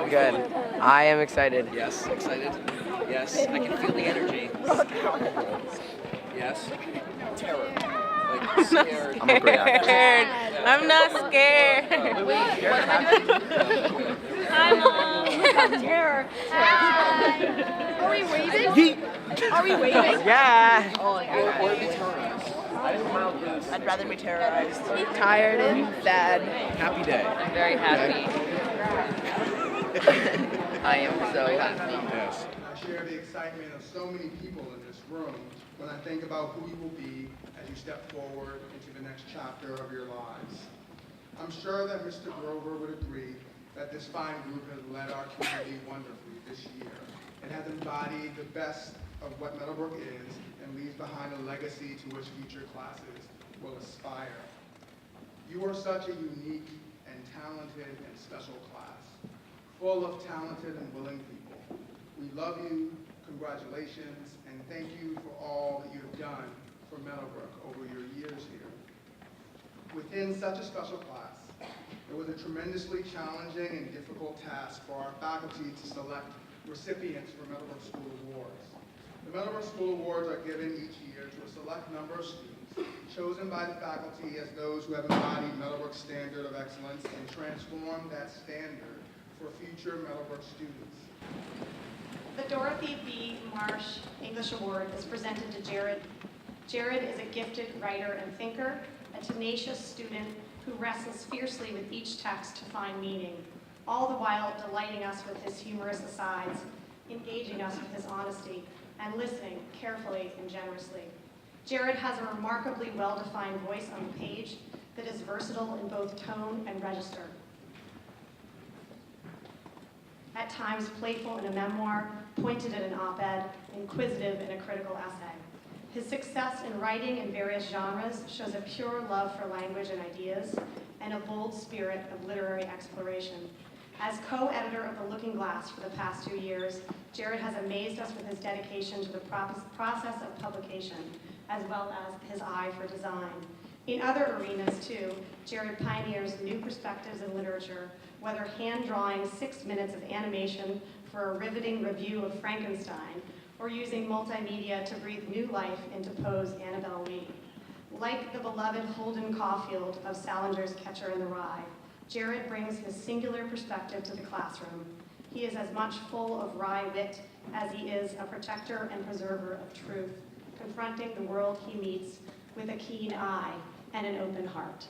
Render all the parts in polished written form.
Good. I am excited. Yes, excited. Yes, I can feel the energy. Yes. Terror. Like scared. I'm a great actor. Scared. I'm not scared. Hi, Mom. Terror. Are we waving? Are we waving? Yeah. Or be terrorized. I'd rather be terrorized. Tired and sad. Happy day. I'm very happy. I am so happy. Yes. I share the excitement of so many people in this room when I think about who you will be as you step forward into the next chapter of your lives. I'm sure that Mr. Grover would agree that this fine group has led our community wonderfully this year. It has embodied the best of what Meadowbrook is and leaves behind a legacy to which future classes will aspire. You are such a unique and talented and special class, full of talented and willing people. We love you, congratulations, and thank you for all that you have done for Meadowbrook over your years here. Within such a special class, it was a tremendously challenging and difficult task for our faculty to select recipients for Meadowbrook School Awards. The Meadowbrook School Awards are given each year to a select number of students chosen by the faculty as those who have embodied Meadowbrook's standard of excellence and transformed that standard for future Meadowbrook students. The Dorothy B. Marsh English Award is presented to Jared. Jared is a gifted writer and thinker, a tenacious student who wrestles fiercely with each text to find meaning, all the while delighting us with his humorous asides, engaging us with his honesty, and listening carefully and generously. Jared has a remarkably well-defined voice on the page that is versatile in both tone and register. At times playful in a memoir, pointed at an op-ed, inquisitive in a critical essay. His success in writing in various genres shows a pure love for language and ideas, and a bold spirit of literary exploration. As co-editor of The Looking Glass for the past 2 years, Jared has amazed us with his dedication to the process of publication, as well as his eye for design. In other arenas, too, Jared pioneers new perspectives in literature, whether hand-drawing 6 minutes of animation for a riveting review of Frankenstein, or using multimedia to breathe new life into Poe's Annabel Lee. Like the beloved Holden Caulfield of Salinger's Catcher in the Rye, Jared brings his singular perspective to the classroom. He is as much full of wry wit as he is a protector and preserver of truth, confronting the world he meets with a keen eye and an open heart.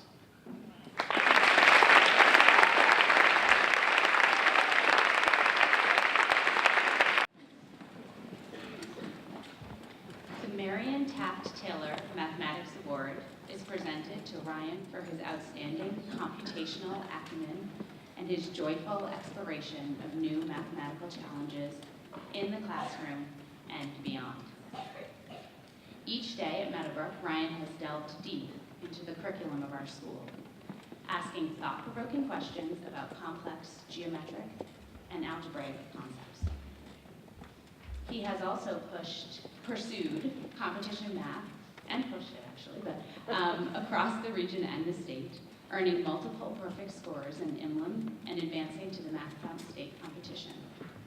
The Marion Taft Taylor Mathematics Award is presented to Ryan for his outstanding computational acumen and his joyful exploration of new mathematical challenges in the classroom and beyond. Each day at Meadowbrook, Ryan has delved deep into the curriculum of our school, asking thought-provoking questions about complex geometric and algebraic concepts. He has also pursued competition math, and pushed it actually, but across the region and the state, earning multiple perfect scores in IMLM and advancing to the MathCom state competition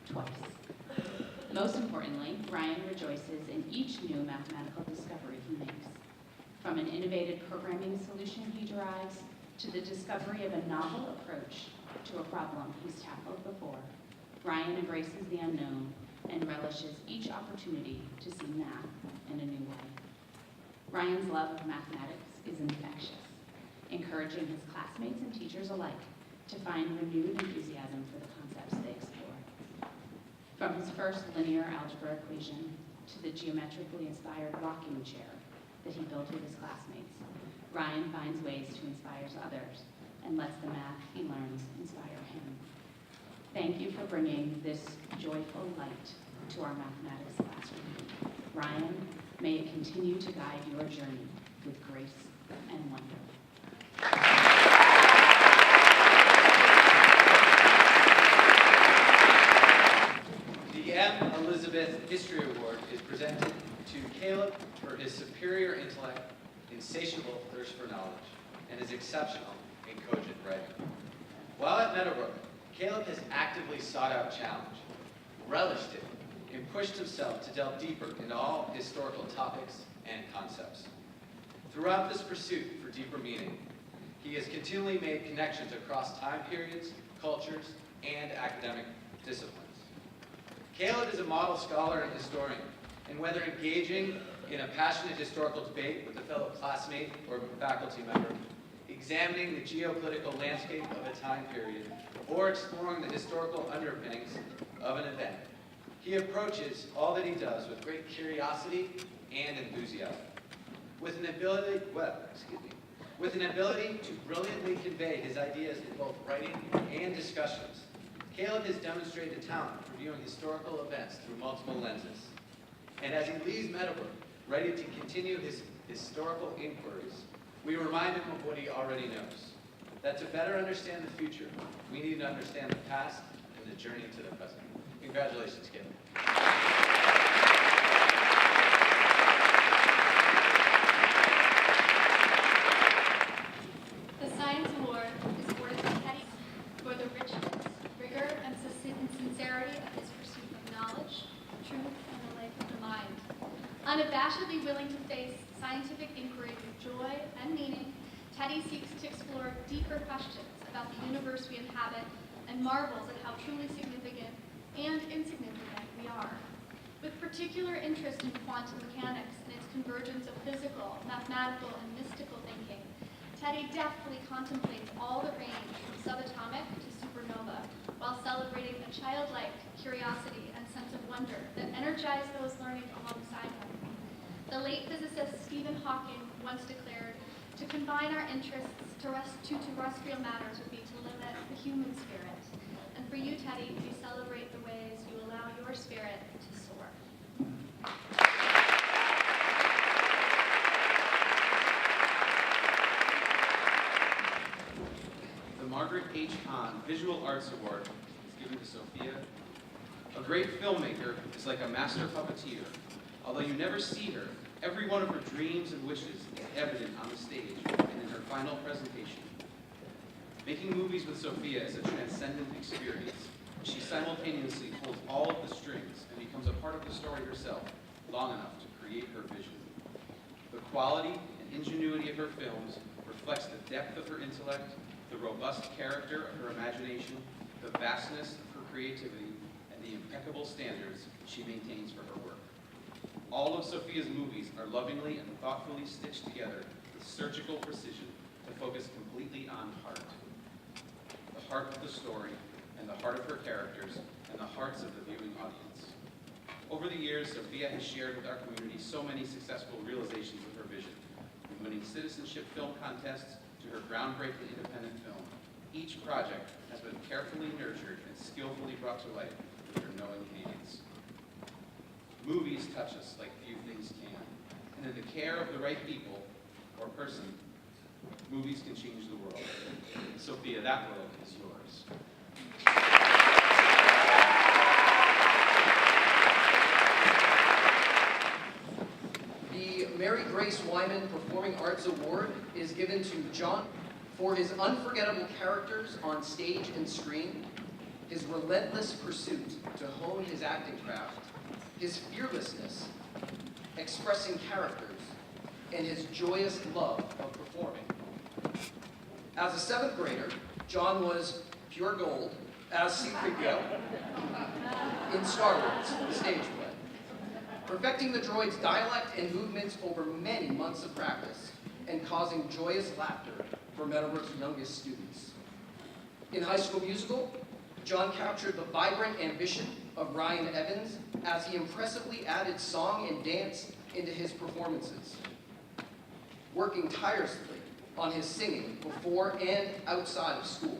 twice. Most importantly, Ryan rejoices in each new mathematical discovery he makes, from an innovative programming solution he derives to the discovery of a novel approach to a problem he's tackled before. Ryan embraces the unknown and relishes each opportunity to see math in a new way. Ryan's love of mathematics is infectious, encouraging his classmates and teachers alike to find renewed enthusiasm for the concepts they explore. From his first linear algebra equation to the geometrically inspired rocking chair that he built with his classmates, Ryan finds ways to inspire others and lets the math he learns inspire him. Thank you for bringing this joyful light to our mathematics classroom. Ryan, may it continue to guide your journey with grace and wonder. The M. Elizabeth History Award is presented to Caleb for his superior intellect, insatiable thirst for knowledge, and his exceptional and cogent writing. While at Meadowbrook, Caleb has actively sought out challenge, relished it, and pushed himself to delve deeper into all historical topics and concepts. Throughout this pursuit for deeper meaning, he has continually made connections across time periods, cultures, and academic disciplines. Caleb is a model scholar and historian, and whether engaging in a passionate historical debate with a fellow classmate or faculty member, examining the geopolitical landscape of a time period, or exploring the historical underpinnings of an event, he approaches all that he does with great curiosity and enthusiasm. With an ability to brilliantly convey his ideas in both writing and discussions, Caleb has demonstrated talent for viewing historical events through multiple lenses. And as he leaves Meadowbrook, ready to continue his historical inquiries, we remind him of what he already knows, that to better understand the future, we need to understand the past and the journey to the present. Congratulations, Caleb. The Science Award is awarded to Teddy for the richness, rigor, and sincerity of his pursuit of knowledge, truth, and the life of the mind. Unabashedly willing to face scientific inquiry with joy and meaning, Teddy seeks to explore deeper questions about the universe we inhabit and marvels at how truly significant and insignificant we are. With particular interest in quantum mechanics and its convergence of physical, mathematical, and mystical thinking, Teddy deftly contemplates all the range from subatomic to supernova, while celebrating a childlike curiosity and sense of wonder that energize those learning alongside him. The late physicist Stephen Hawking once declared, "To combine our interests to terrestrial matters would be to limit the human spirit." And for you, Teddy, we celebrate the ways you allow your spirit to soar. The Margaret H. Hahn Visual Arts Award is given to Sophia. A great filmmaker is like a master puppeteer. Although you never see her, every one of her dreams and wishes is evident on the stage and in her final presentation. Making movies with Sophia is a transcendent experience. She simultaneously pulls all of the strings and becomes a part of the story herself, long enough to create her vision. The quality and ingenuity of her films reflects the depth of her intellect, the robust character of her imagination, the vastness of her creativity, and the impeccable standards she maintains for her work. All of Sophia's movies are lovingly and thoughtfully stitched together with surgical precision to focus completely on heart. The heart of the story, and the heart of her characters, and the hearts of the viewing audience. Over the years, Sophia has shared with our community so many successful realizations of her vision, from winning citizenship film contests to her groundbreaking independent film. Each project has been carefully nurtured and skillfully brought to life with her knowing hands. Movies touch us like few things can, and in the care of the right people or person, movies can change the world. Sophia, that world is yours. The Mary Grace Wyman Performing Arts Award is given to John for his unforgettable characters on stage and screen, his relentless pursuit to hone his acting craft, his fearlessness, expressing characters, and his joyous love of performing. As a 7th grader, John was pure gold as C-3PO in Star Wars, the stage play, perfecting the droid's dialect and movements over many months of practice and causing joyous laughter for Meadowbrook's youngest students. In High School Musical, John captured the vibrant ambition of Ryan Evans as he impressively added song and dance into his performances, working tirelessly on his singing before and outside of school.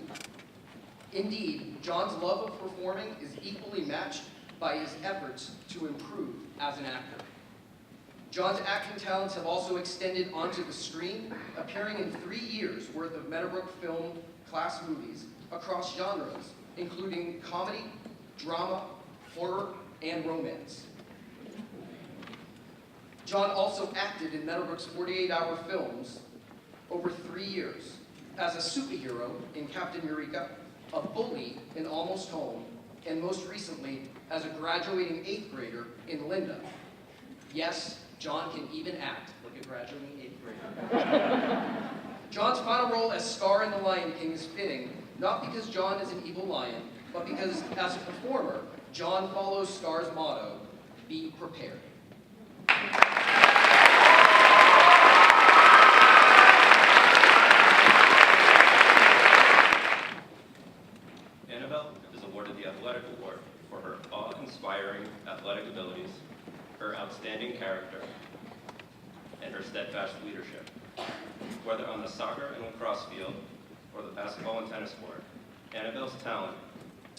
Indeed, John's love of performing is equally matched by his efforts to improve as an actor. John's acting talents have also extended onto the screen, appearing in 3 years' worth of Meadowbrook Film class movies across genres, including comedy, drama, horror, and romance. John also acted in Meadowbrook's 48-hour films over 3 years as a superhero in Captain Eureka a bully in Almost Home, and most recently as a graduating 8th grader in Linda. Yes, John can even act like a graduating 8th grader. John's final role as Scar in The Lion King is fitting, not because John is an evil lion, but because as a performer, John follows Scar's motto, be prepared. Annabelle is awarded the Athletic Award for her awe-inspiring athletic abilities, her outstanding character, and her steadfast leadership. Whether on the soccer and lacrosse field or the basketball and tennis court, Annabelle's talent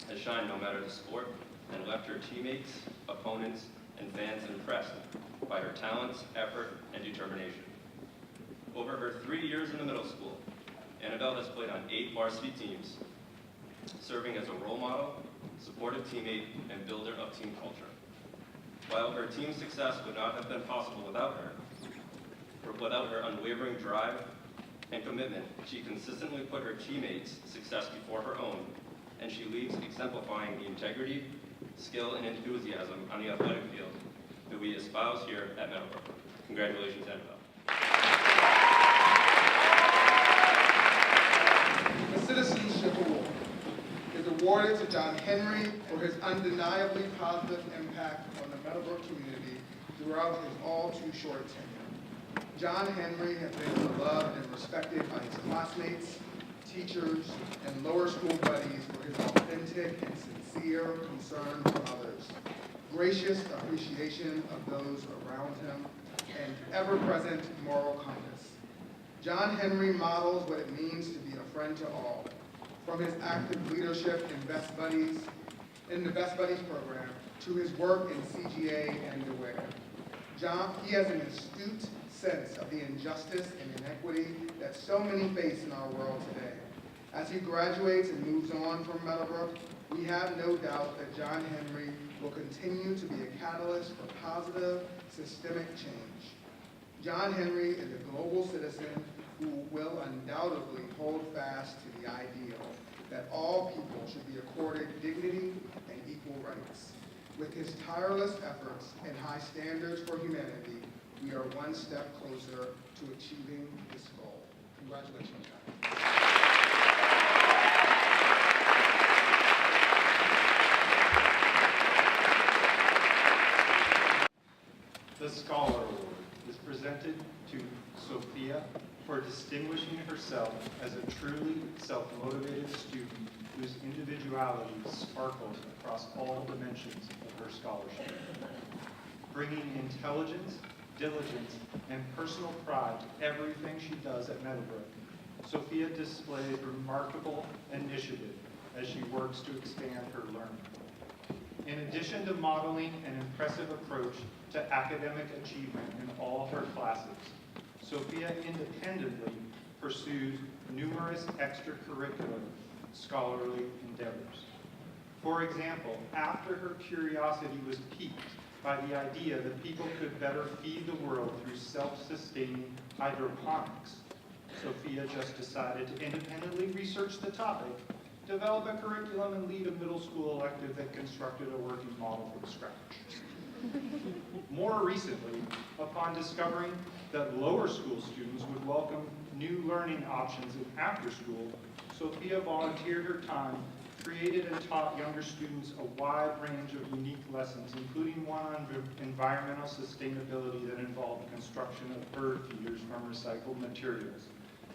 has shined no matter the sport and left her teammates, opponents, and fans impressed by her talents, effort, and determination. Over her 3 years in the middle school, Annabelle has played on 8 varsity teams, serving as a role model, supportive teammate, and builder of team culture. While her team's success would not have been possible without her unwavering drive and commitment, she consistently put her teammates' success before her own, and she leads exemplifying the integrity, skill, and enthusiasm on the athletic field that we espouse here at Meadowbrook. Congratulations, Annabelle. The Citizenship Award is awarded to John Henry for his undeniably positive impact on the Meadowbrook community throughout his all-too-short tenure. John Henry has been beloved and respected by his classmates, teachers, and lower school buddies for his authentic and sincere concern for others, gracious appreciation of those around him, and ever-present moral compass. John Henry models what it means to be a friend to all, from his active leadership in the Best Buddies program, to his work in CGA and DeWare. He has an astute sense of the injustice and inequity that so many face in our world today. As he graduates and moves on from Meadowbrook, we have no doubt that John Henry will continue to be a catalyst for positive, systemic change. John Henry is a global citizen who will undoubtedly hold fast to the ideal that all people should be accorded dignity and equal rights. With his tireless efforts and high standards for humanity, we are one step closer to achieving this goal. Congratulations, John. The Scholar Award is presented to Sophia for distinguishing herself as a truly self-motivated student whose individuality sparkles across all dimensions of her scholarship. Bringing intelligence, diligence, and personal pride to everything she does at Meadowbrook, Sophia displays remarkable initiative as she works to expand her learning. In addition to modeling an impressive approach to academic achievement in all her classes, Sophia independently pursues numerous extracurricular scholarly endeavors. For example, after her curiosity was piqued by the idea that people could better feed the world through self-sustaining hydroponics, Sophia just decided to independently research the topic, develop a curriculum, and lead a middle school elective that constructed a working model from scratch. More recently, upon discovering that lower school students would welcome new learning options in after school, Sophia volunteered her time, created and taught younger students a wide range of unique lessons, including one on environmental sustainability that involved construction of bird feeders from recycled materials,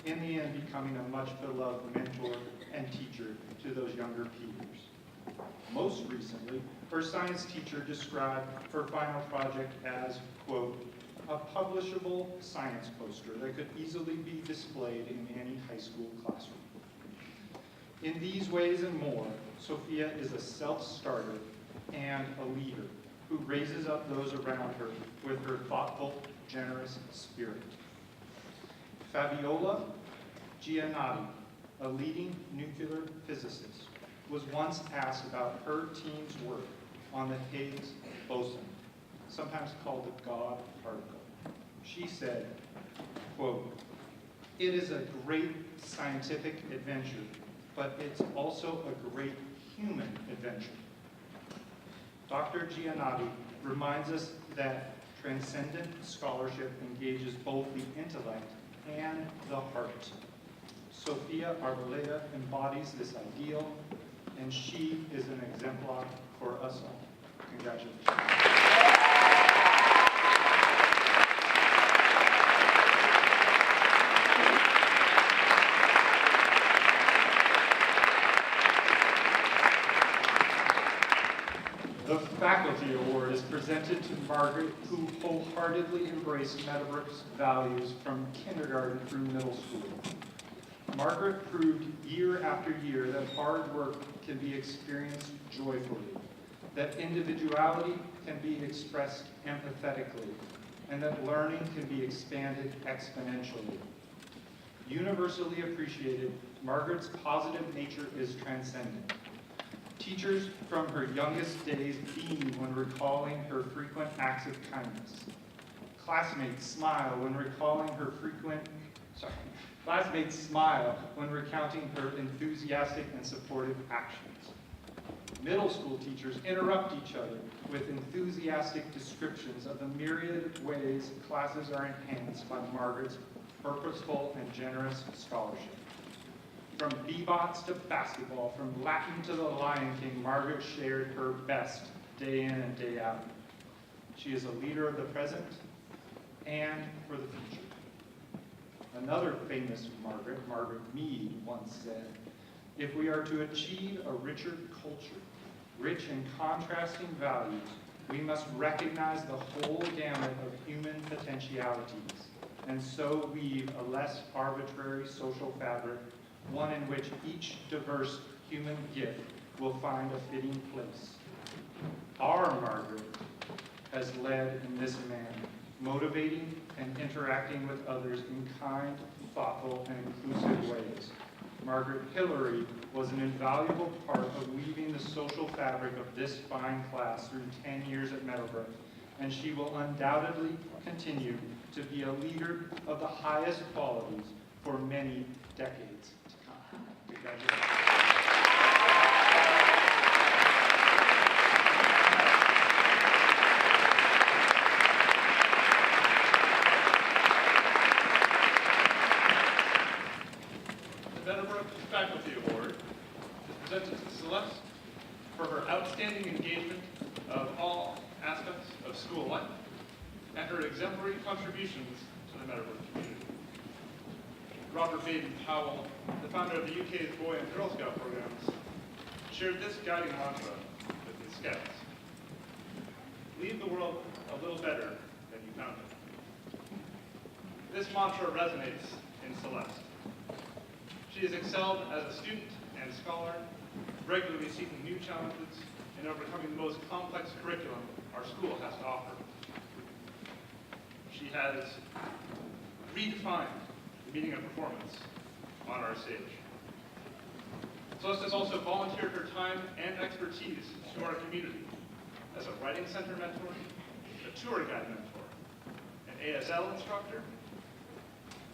in the end becoming a much beloved mentor and teacher to those younger peers. Most recently, her science teacher described her final project as, quote, a publishable science poster that could easily be displayed in any high school classroom. In these ways and more, Sophia is a self-starter and a leader who raises up those around her with her thoughtful, generous spirit. Fabiola Giannotti, a leading nuclear physicist, was once asked about her team's work on the Higgs boson, sometimes called the God particle. She said, quote, "It is a great scientific adventure, but it's also a great human adventure. Dr. Giannotti reminds us that transcendent scholarship engages both the intellect and the heart. Sophia Arboleda embodies this ideal, and she is an exemplar for us all. Congratulations. The Faculty Award is presented to Margaret, who wholeheartedly embraced Meadowbrook's values from kindergarten through middle school. Margaret proved year after year that hard work can be experienced joyfully, that individuality can be expressed empathetically, and that learning can be expanded exponentially. Universally appreciated, Margaret's positive nature is transcendent. Teachers from her youngest days beam when recalling her frequent acts of kindness. Classmates smile when recounting her enthusiastic and supportive actions. Middle school teachers interrupt each other with enthusiastic descriptions of the myriad ways classes are enhanced by Margaret's purposeful and generous scholarship. From bebots to basketball, from Latin to the Lion King, Margaret shared her best day in and day out. She is a leader of the present and for the future. Another famous Margaret, Margaret Mead, once said, "If we are to achieve a richer culture, rich in contrasting values, we must recognize the whole gamut of human potentialities, and so weave a less arbitrary social fabric, one in which each diverse human gift will find a fitting place." Our Margaret has led in this manner, motivating and interacting with others in kind, thoughtful, and inclusive ways. Margaret Hillary was an invaluable part of weaving the social fabric of this fine class through 10 years at Meadowbrook, and she will undoubtedly continue to be a leader of the highest qualities for many decades to come. Congratulations. Meadowbrook Faculty Award is presented to Celeste for her outstanding engagement of all aspects of school life and her exemplary contributions to the Meadowbrook community. Robert Baden-Powell, the founder of the UK's Boy and Girl Scout programs, shared this guiding mantra with his scouts: "Leave the world a little better than you found it." This mantra resonates in Celeste. She has excelled as a student and scholar, regularly seeking new challenges and overcoming the most complex curriculum our school has to offer. She has redefined the meaning of performance on our stage. Celeste has also volunteered her time and expertise to our community as a writing center mentor, a tour guide mentor, an ASL instructor,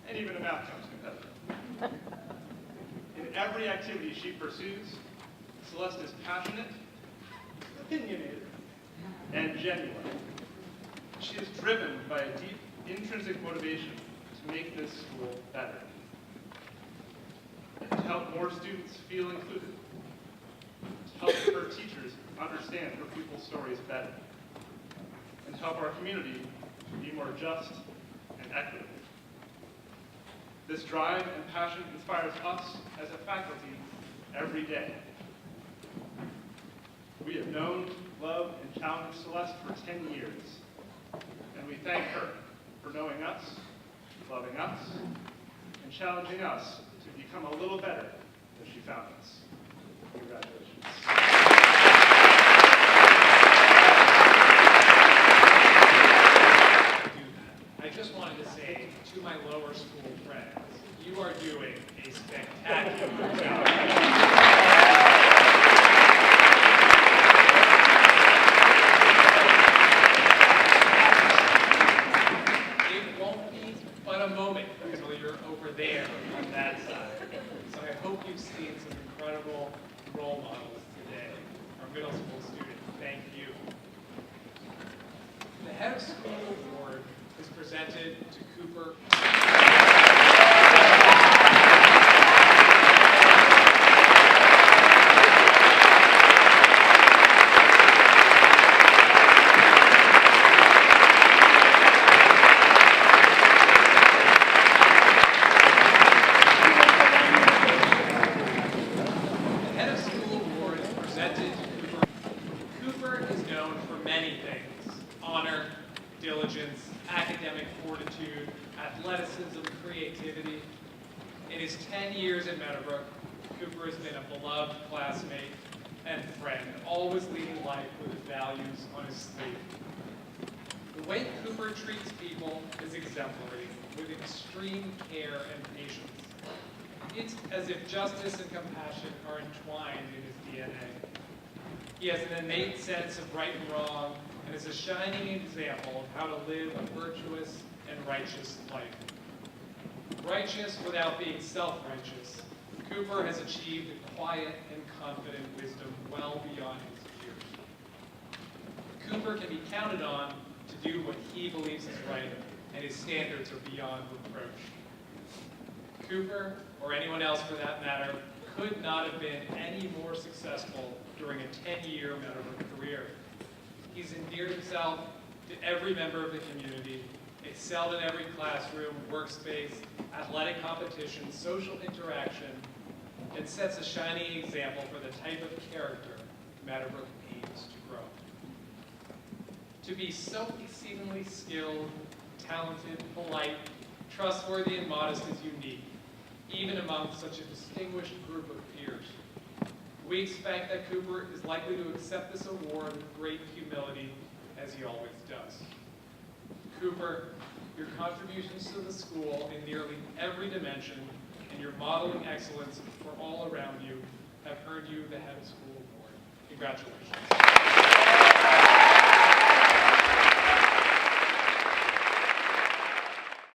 and even a math jumps competitor. In every activity she pursues, Celeste is passionate, opinionated, and genuine. She is driven by a deep intrinsic motivation to make this school better, to help more students feel included, to help her teachers understand her pupils' stories better, and to help our community be more just and equitable. This drive and passion inspires us as a faculty every day. We have known, loved, and challenged Celeste for 10 years, and we thank her for knowing us, loving us, and challenging us to become a little better than she found us. Congratulations. I just wanted to say to my lower school friends, you are doing a spectacular job. It won't be but a moment point until you're over there on that side. So I hope you've seen some incredible role models today. Our middle school students, thank you. The Head of School Award is presented to Cooper. Cooper is known for many things: honor, diligence, academic fortitude, athleticism, creativity. In his 10 years at Meadowbrook, Cooper has been a beloved classmate and friend, always leading life with his values on his sleeve. The way Cooper treats people is exemplary, with extreme care and patience. It's as if justice and compassion are entwined in his DNA. He has an innate sense of right and wrong, and is a shining example of how to live a virtuous and righteous life. Righteous without being self-righteous, Cooper has achieved a quiet and confident wisdom well beyond his peers. Cooper can be counted on to do what he believes is right, and his standards are beyond reproach. Cooper, or anyone else for that matter, could not have been any more successful during a 10-year Meadowbrook career. He's endeared himself to every member of the community, excelled in every classroom, workspace, athletic competition, social interaction, and sets a shining example for the type of character Meadowbrook aims to grow. To be so exceedingly skilled, talented, polite, trustworthy, and modest is unique, even among such a distinguished group of peers. We expect that Cooper is likely to accept this award with great humility, as he always does. Cooper, your contributions to the school in nearly every dimension and your modeling excellence for all around you have earned you the Head of School Award. Congratulations.